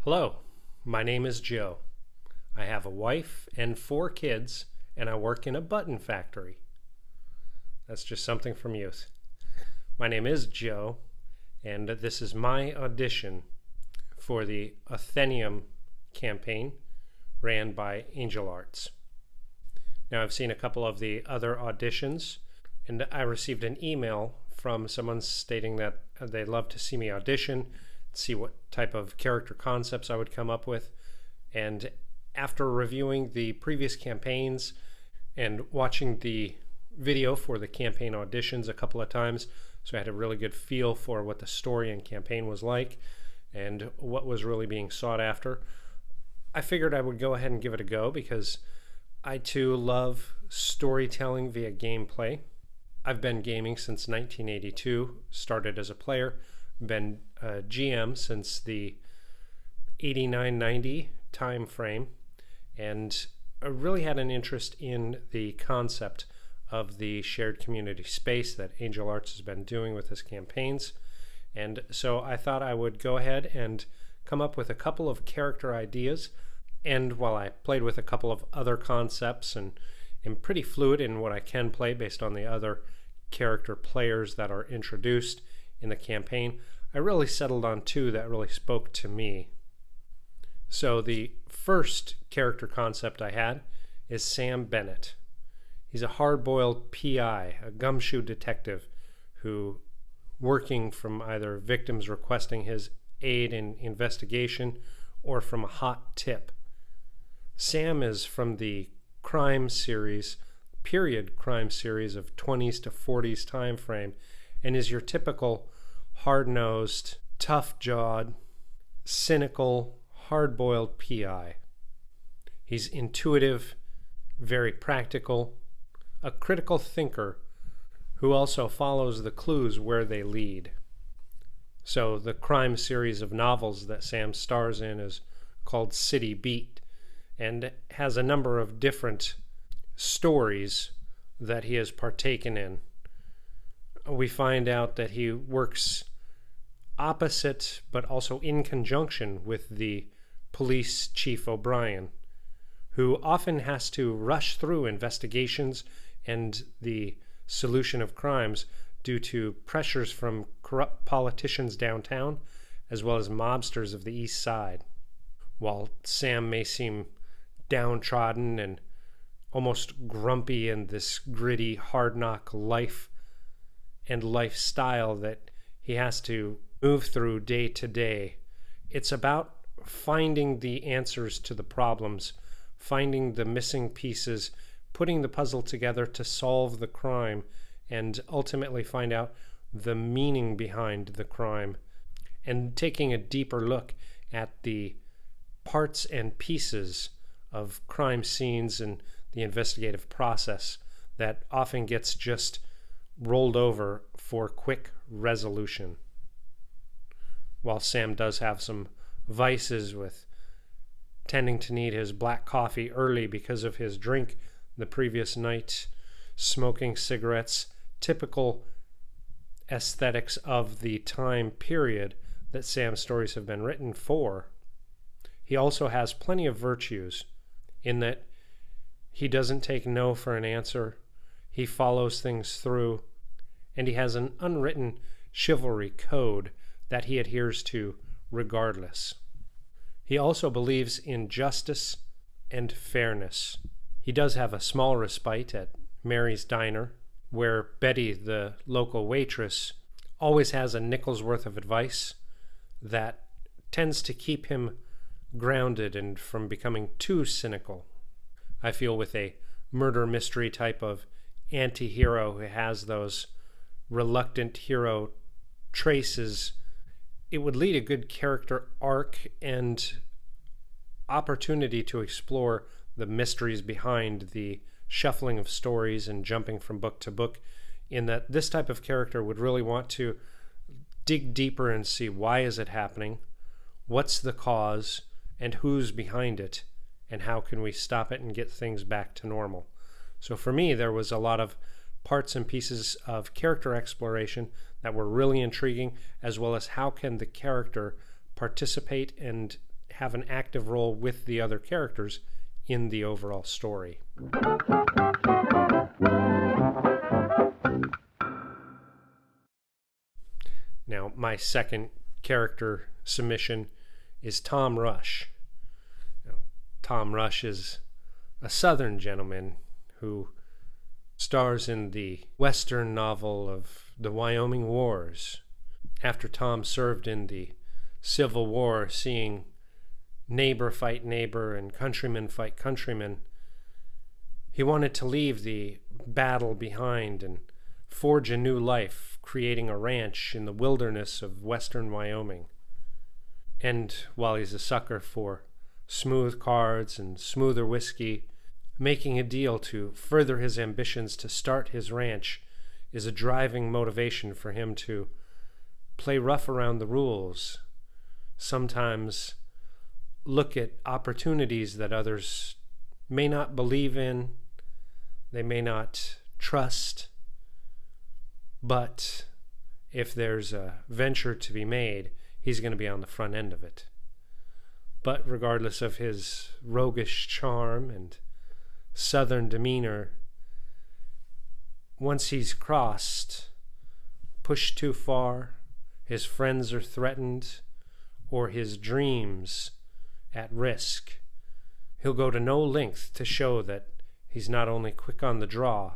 Hello, my name is Joe. I have a wife and 4 kids, and I work in a button factory. That's just something from youth. My name is Joe, and this is my audition for the Athenaeum campaign ran by Angelarts. Now, I've seen a couple of the other auditions, and I received an email from someone stating that they'd love to see me audition, see what type of character concepts I would come up with. And after reviewing the previous campaigns and watching the video for the campaign auditions a couple of times, so I had a really good feel for what the story and campaign was like and what was really being sought after, I figured I would go ahead and give it a go because I too love storytelling via gameplay. I've been gaming since 1982, started as a player, been a GM since the 89-90 time frame, and I really had an interest in the concept of the shared community space that Angelarts has been doing with his campaigns. And so I thought I would go ahead and come up with a couple of character ideas. And while I played with a couple of other concepts and am pretty fluid in what I can play based on the other character players that are introduced in the campaign, I really settled on 2 that really spoke to me. So the first character concept I had is Sam Bennett. He's a hard-boiled PI, a gumshoe detective who, working from either victims requesting his aid in investigation or from a hot tip. Sam is from the crime series, period crime series of 20s to 40s time frame, and is your typical hard-nosed, tough-jawed, cynical, hard-boiled PI. He's intuitive, very practical, a critical thinker who also follows the clues where they lead. So the crime series of novels that Sam stars in is called City Beat and has a number of different stories that he has partaken in. We find out that he works opposite but also in conjunction with the police chief O'Brien, who often has to rush through investigations and the solution of crimes due to pressures from corrupt politicians downtown as well as mobsters of the East Side. While Sam may seem downtrodden and almost grumpy in this gritty, hard-knock life and lifestyle that he has to move through day to day, it's about finding the answers to the problems, finding the missing pieces, putting the puzzle together to solve the crime, and ultimately find out the meaning behind the crime, and taking a deeper look at the parts and pieces of crime scenes and the investigative process that often gets just rolled over for quick resolution. While Sam does have some vices with tending to need his black coffee early because of his drink the previous night, smoking cigarettes, typical aesthetics of the time period that Sam's stories have been written for, he also has plenty of virtues in that he doesn't take no for an answer, he follows things through, and he has an unwritten chivalry code that he adheres to regardless. He also believes in justice and fairness. He does have a small respite at Mary's Diner, where Betty, the local waitress, always has a nickel's worth of advice that tends to keep him grounded and from becoming too cynical. I feel with a murder mystery type of anti-hero who has those reluctant hero traces, it would lead a good character arc and opportunity to explore the mysteries behind the shuffling of stories and jumping from book to book, in that this type of character would really want to dig deeper and see why is it happening, what's the cause, and who's behind it, and how can we stop it and get things back to normal. So for me, there was a lot of parts and pieces of character exploration that were really intriguing, as well as how can the character participate and have an active role with the other characters in the overall story. Now, my second character submission is Tom Rush. Now, Tom Rush is a Southern gentleman who stars in the Western novel of the Wyoming Wars. After Tom served in the Civil War, seeing neighbor fight neighbor and countryman fight countryman, he wanted to leave the battle behind and forge a new life, creating a ranch in the wilderness of western Wyoming. And while he's a sucker for smooth cards and smoother whiskey, making a deal to further his ambitions to start his ranch is a driving motivation for him to play rough around the rules, sometimes look at opportunities that others may not believe in, they may not trust, but if there's a venture to be made, he's going to be on the front end of it. But regardless of his roguish charm and Southern demeanor, once he's pushed too far, his friends are threatened, or his dreams at risk, he'll go to no length to show that he's not only quick on the draw,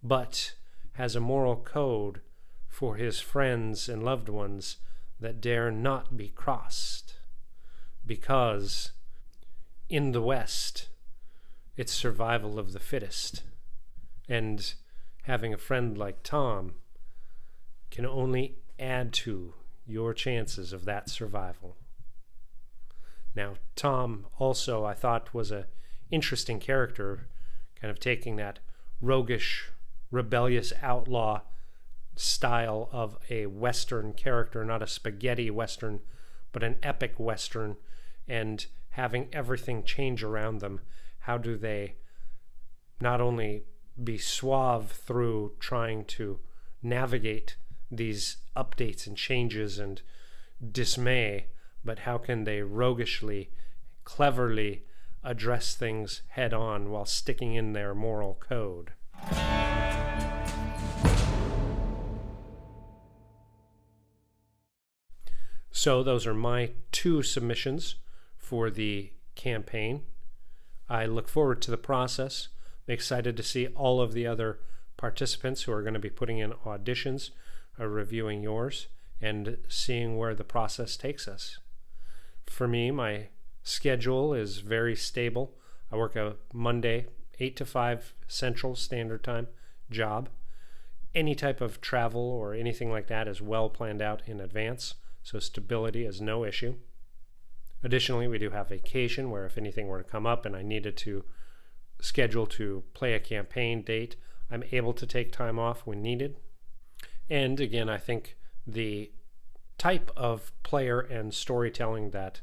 but has a moral code for his friends and loved ones that dare not be crossed. Because in the West, it's survival of the fittest. And having a friend like Tom can only add to your chances of that survival. Now, Tom also, I thought, was an interesting character, kind of taking that roguish, rebellious outlaw style of a Western character, not a spaghetti Western, but an epic Western, and having everything change around them. How do they not only be suave through trying to navigate these updates and changes and dismay, but how can they roguishly, cleverly address things head on while sticking in their moral code? So those are my two submissions for the campaign. I look forward to the process. I'm excited to see all of the other participants who are going to be putting in auditions, reviewing yours, and seeing where the process takes us. For me, my schedule is very stable. I work a Monday, 8 to 5 Central Standard Time job. Any type of travel or anything like that is well planned out in advance, so stability is no issue. Additionally, we do have vacation where if anything were to come up and I needed to schedule to play a campaign date, I'm able to take time off when needed. And again, I think the type of player and storytelling that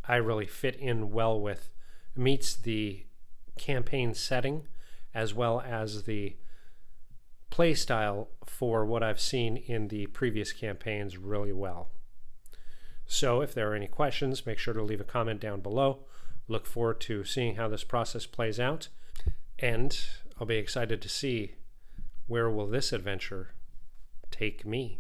I really fit in well with meets the campaign setting as well as the play style for what I've seen in the previous campaigns really well. So if there are any questions, make sure to leave a comment down below. Look forward to seeing how this process plays out, and I'll be excited to see where will this adventure take me.